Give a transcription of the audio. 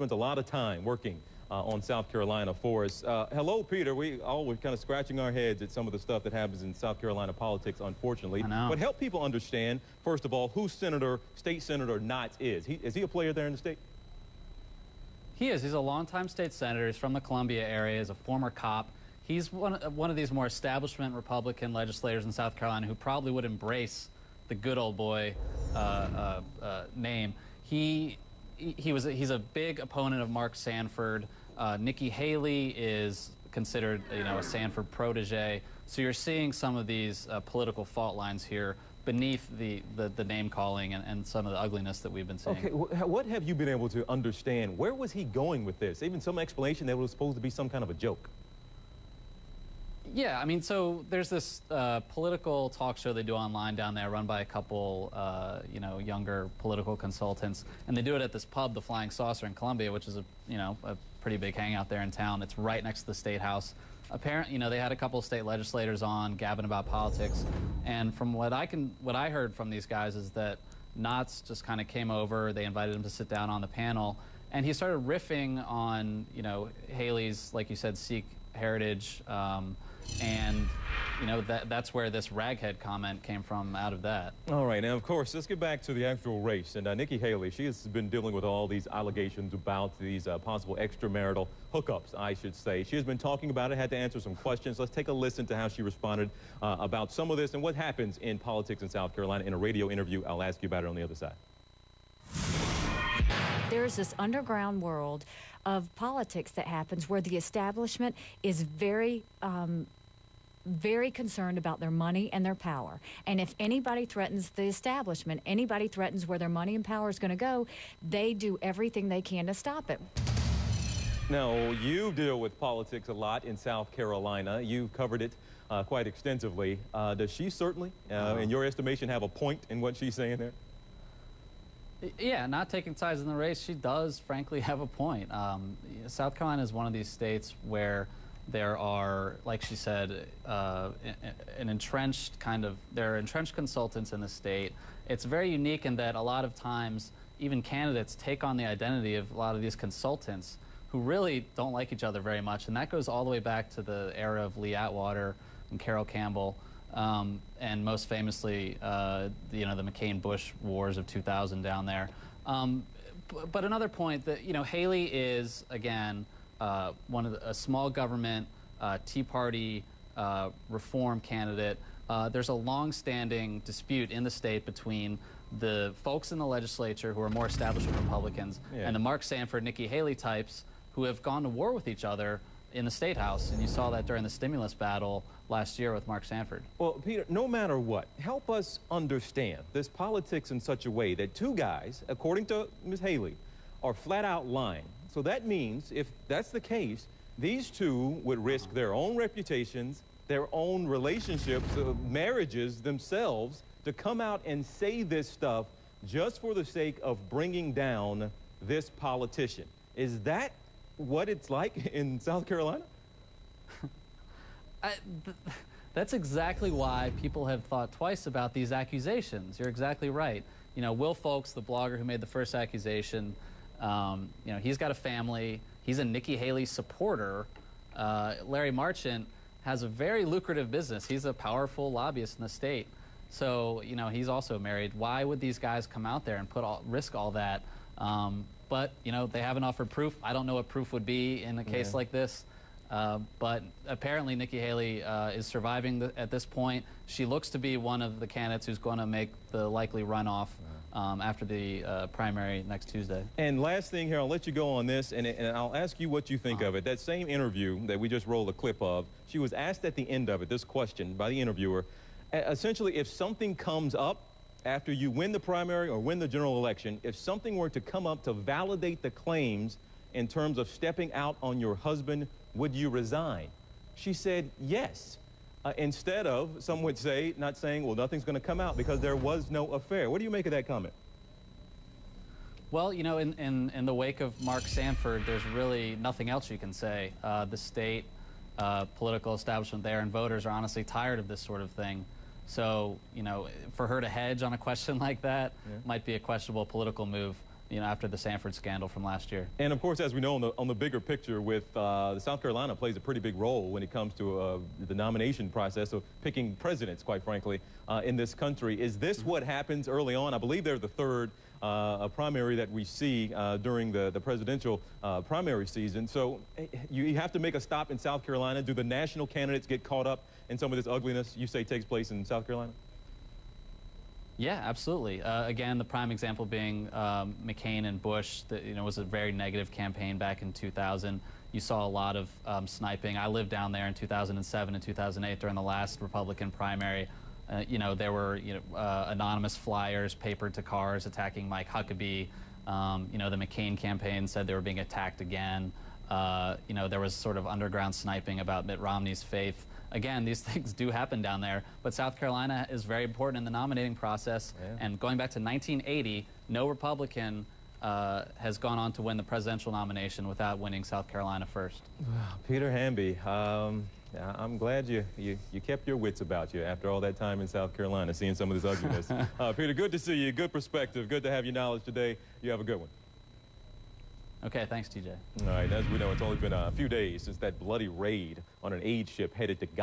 spent a lot of time working on South Carolina for us. Hello, Peter. We always kind of scratching our heads at some of the stuff that happens in South Carolina politics, unfortunately. I know. But help people understand, first of all, who State Senator Knotts is. Is he a player there in the state? He is. He's a longtime state senator. He's from the Columbia area. He's a former cop. He's one of these more establishment Republican legislators in South Carolina who probably would embrace the good old boy name. He's a big opponent of Mark Sanford. Nikki Haley is considered, a Sanford protege. So you're seeing some of these political fault lines here beneath the name calling and some of the ugliness that we've been seeing. Okay, what have you been able to understand? Where was he going with this? Even some explanation that it was supposed to be some kind of a joke. Yeah, I mean, so there's this political talk show they do online down there run by a couple, younger political consultants. And they do it at this pub, the Flying Saucer in Columbia, which is a pretty big hangout there in town. It's right next to the State House. Apparently, they had a couple of state legislators on gabbing about politics. And from what I heard from these guys is that Knotts just kind of came over. They invited him to sit down on the panel. And he started riffing on, Haley's, like you said, Sikh heritage. And, that's where this raghead comment came from out of that. All right. Now, of course, let's get back to the actual race. And Nikki Haley, she has been dealing with all these allegations about these possible extramarital hookups, I should say. She has been talking about it, had to answer some questions. Let's take a listen to how she responded about some of this and what happens in politics in South Carolina in a radio interview. I'll ask you about it on the other side. There's this underground world of politics that happens where the establishment is very concerned about their money and their power. And if anybody threatens the establishment, anybody threatens where their money and power is going to go, they do everything they can to stop it. Now, you deal with politics a lot in South Carolina. You've covered it quite extensively. Does she certainly, in your estimation, have a point in what she's saying there? Yeah, not taking sides in the race, she does, frankly, have a point. South Carolina is one of these states where there are, like she said, there are entrenched consultants in the state. It's very unique in that a lot of times, even candidates take on the identity of a lot of these consultants who really don't like each other very much. And that goes all the way back to the era of Lee Atwater and Carol Campbell. And most famously, the McCain-Bush wars of 2000 down there. But another point that, Haley is, again, a small government Tea Party reform candidate. There's a long-standing dispute in the state between the folks in the legislature who are more establishment Republicans and the Mark Sanford, Nikki Haley types who have gone to war with each other in the State House, and you saw that during the stimulus battle last year with Mark Sanford. Well, Peter, no matter what, help us understand this politics in such a way that two guys, according to Ms. Haley, are flat out lying. So that means, if that's the case, these two would risk their own reputations, their own relationships, marriages themselves, to come out and say this stuff just for the sake of bringing down this politician. Is that what it's like in South Carolina? That's exactly why people have thought twice about these accusations. You're exactly right. Will Folks, the blogger who made the first accusation, he's got a family. He's a Nikki Haley supporter. Larry Marchant has a very lucrative business. He's a powerful lobbyist in the state. So, he's also married. Why would these guys come out there and risk all that? But, they haven't offered proof. I don't know what proof would be in a case like this. But apparently Nikki Haley is surviving at this point. She looks to be one of the candidates who's going to make the likely runoff after the primary next Tuesday. And last thing here, I'll let you go on this, and I'll ask you what you think of it. That same interview that we just rolled a clip of, she was asked at the end of it this question by the interviewer. Essentially, if something comes up after you win the primary or win the general election, if something were to come up to validate the claims in terms of stepping out on your husband, would you resign? She said yes. Instead of, some would say, not saying, well, nothing's going to come out because there was no affair. What do you make of that comment? Well, in the wake of Mark Sanford, there's really nothing else you can say. The state political establishment there and voters are honestly tired of this sort of thing. So, for her to hedge on a question like that might be a questionable political move. after the Sanford scandal from last year. And of course, as we know, on the bigger picture, with South Carolina plays a pretty big role when it comes to the nomination process of picking presidents, quite frankly, in this country. Is this what happens early on? I believe they're the third primary that we see during the presidential primary season. So you have to make a stop in South Carolina. Do the national candidates get caught up in some of this ugliness you say takes place in South Carolina? Yeah, absolutely. Again, the prime example being McCain and Bush. That was a very negative campaign back in 2000. You saw a lot of sniping. I lived down there in 2007 and 2008 during the last Republican primary. There were anonymous flyers papered to cars attacking Mike Huckabee. The McCain campaign said they were being attacked again. There was sort of underground sniping about Mitt Romney's faith. Again, these things do happen down there, but South Carolina is very important in the nominating process. Yeah. And going back to 1980, no Republican has gone on to win the presidential nomination without winning South Carolina first. Peter Hamby, I'm glad you kept your wits about you after all that time in South Carolina, seeing some of this ugliness. Peter, good to see you. Good perspective. Good to have your knowledge today. You have a good one. Okay, thanks, TJ. All right, as we know, it's only been a few days since that bloody raid on an aid ship headed to Gaza.